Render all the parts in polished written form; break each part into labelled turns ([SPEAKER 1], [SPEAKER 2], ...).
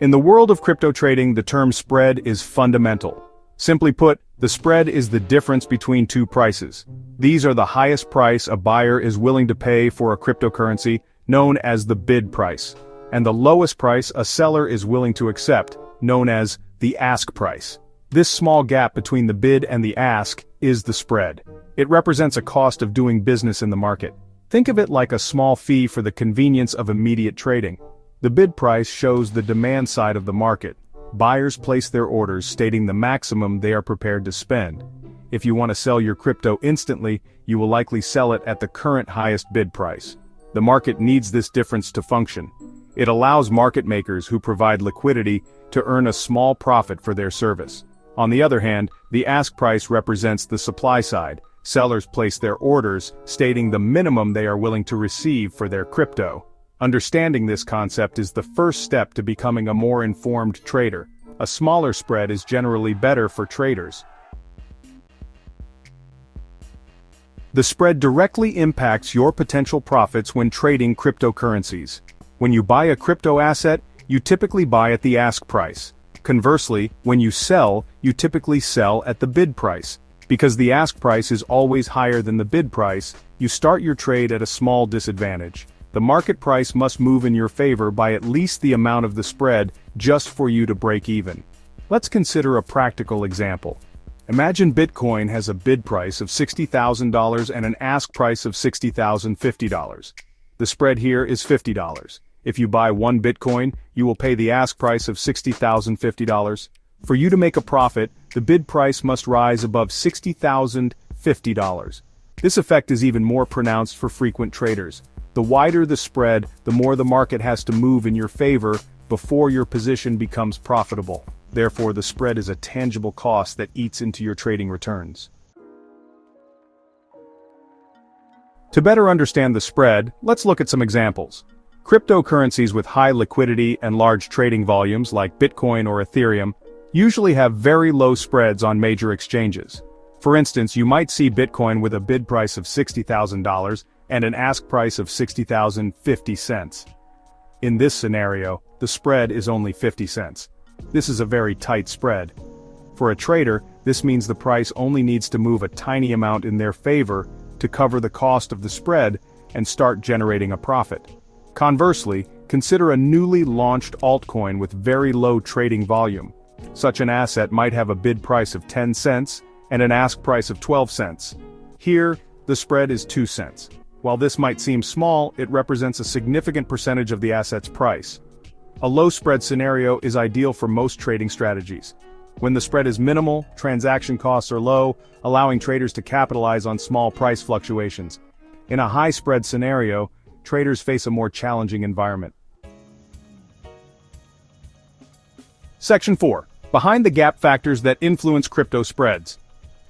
[SPEAKER 1] In the world of crypto trading, the term spread is fundamental. Simply put, the spread is the difference between two prices. These are the highest price a buyer is willing to pay for a cryptocurrency, known as the bid price, and the lowest price a seller is willing to accept, known as the ask price. This small gap between the bid and the ask is the spread. It represents a cost of doing business in the market. Think of it like a small fee for the convenience of immediate trading. The bid price shows the demand side of the market. Buyers place their orders stating the maximum they are prepared to spend. If you want to sell your crypto instantly, you will likely sell it at the current highest bid price. The market needs this difference to function. It allows market makers who provide liquidity to earn a small profit for their service. On the other hand, the ask price represents the supply side. Sellers place their orders, stating the minimum they are willing to receive for their crypto. Understanding this concept is the first step to becoming a more informed trader. A smaller spread is generally better for traders. The spread directly impacts your potential profits when trading cryptocurrencies. When you buy a crypto asset, you typically buy at the ask price. Conversely, when you sell, you typically sell at the bid price. Because the ask price is always higher than the bid price, you start your trade at a small disadvantage. The market price must move in your favor by at least the amount of the spread just for you to break even. Let's consider a practical example. Imagine Bitcoin has a bid price of $60,000 and an ask price of $60,050. The spread here is $50. If you buy one Bitcoin, you will pay the ask price of $60,050. For you to make a profit, the bid price must rise above $60,050. This effect is even more pronounced for frequent traders. The wider the spread, the more the market has to move in your favor before your position becomes profitable. Therefore, the spread is a tangible cost that eats into your trading returns. To better understand the spread, let's look at some examples. Cryptocurrencies with high liquidity and large trading volumes like Bitcoin or Ethereum usually have very low spreads on major exchanges. For instance, you might see Bitcoin with a bid price of $60,000 and an ask price of $60,050. In this scenario, the spread is only 50 cents. This is a very tight spread. For a trader, this means the price only needs to move a tiny amount in their favor to cover the cost of the spread and start generating a profit. Conversely, consider a newly launched altcoin with very low trading volume. Such an asset might have a bid price of 10 cents and an ask price of 12 cents. Here, the spread is 2 cents. While this might seem small, it represents a significant percentage of the asset's price. A low spread scenario is ideal for most trading strategies. When the spread is minimal, transaction costs are low, allowing traders to capitalize on small price fluctuations. In a high spread scenario, traders face a more challenging environment. Section 4. Behind the gap factors that influence crypto spreads.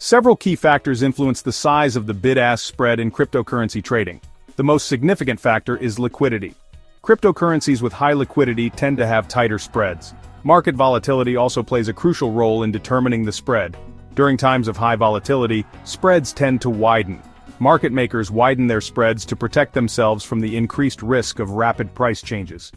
[SPEAKER 1] Several key factors influence the size of the bid-ask spread in cryptocurrency trading. The most significant factor is liquidity. Cryptocurrencies with high liquidity tend to have tighter spreads. Market volatility also plays a crucial role in determining the spread. During times of high volatility, spreads tend to widen. Market makers widen their spreads to protect themselves from the increased risk of rapid price changes.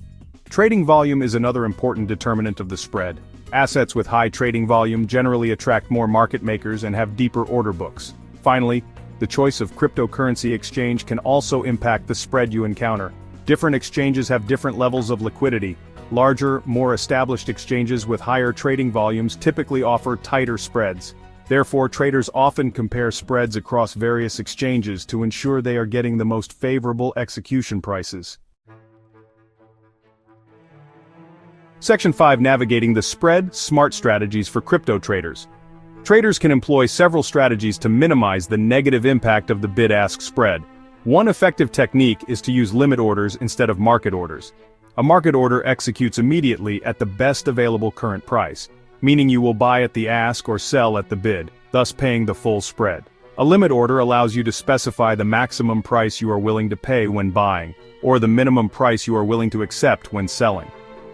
[SPEAKER 1] Trading volume is another important determinant of the spread. Assets with high trading volume generally attract more market makers and have deeper order books. Finally, the choice of cryptocurrency exchange can also impact the spread you encounter. Different exchanges have different levels of liquidity. Larger, more established exchanges with higher trading volumes typically offer tighter spreads. Therefore, traders often compare spreads across various exchanges to ensure they are getting the most favorable execution prices. Section 5. Navigating the spread, smart strategies for crypto traders. Traders can employ several strategies to minimize the negative impact of the bid-ask spread. One effective technique is to use limit orders instead of market orders. A market order executes immediately at the best available current price, meaning you will buy at the ask or sell at the bid, thus paying the full spread. A limit order allows you to specify the maximum price you are willing to pay when buying, or the minimum price you are willing to accept when selling.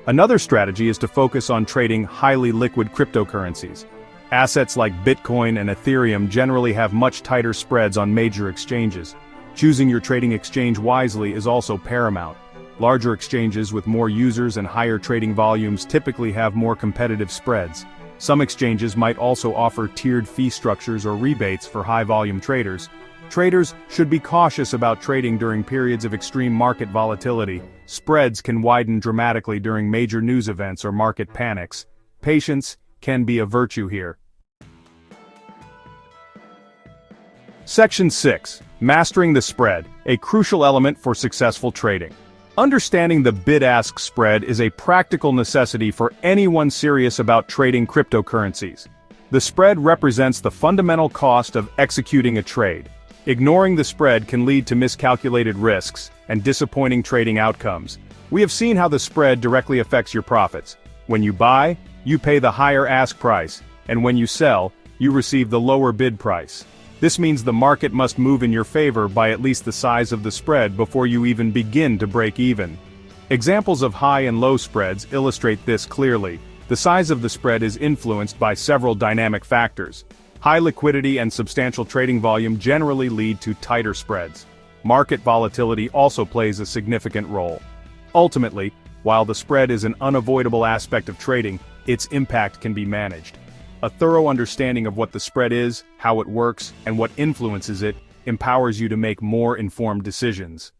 [SPEAKER 1] Another strategy is to focus on trading highly liquid cryptocurrencies. Assets like Bitcoin and Ethereum generally have much tighter spreads on major exchanges. Choosing your trading exchange wisely is also paramount. Larger exchanges with more users and higher trading volumes typically have more competitive spreads. Some exchanges might also offer tiered fee structures or rebates for high-volume traders. Traders should be cautious about trading during periods of extreme market volatility. Spreads can widen dramatically during major news events or market panics. Patience can be a virtue here. Section 6. Mastering the spread, a crucial element for successful trading. Understanding the bid-ask spread is a practical necessity for anyone serious about trading cryptocurrencies. The spread represents the fundamental cost of executing a trade. Ignoring the spread can lead to miscalculated risks and disappointing trading outcomes. We have seen how the spread directly affects your profits. When you buy, you pay the higher ask price, and when you sell, you receive the lower bid price. This means the market must move in your favor by at least the size of the spread before you even begin to break even. Examples of high and low spreads illustrate this clearly. The size of the spread is influenced by several dynamic factors. High liquidity and substantial trading volume generally lead to tighter spreads. Market volatility also plays a significant role. Ultimately, while the spread is an unavoidable aspect of trading, its impact can be managed. A thorough understanding of what the spread is, how it works, and what influences it, empowers you to make more informed decisions.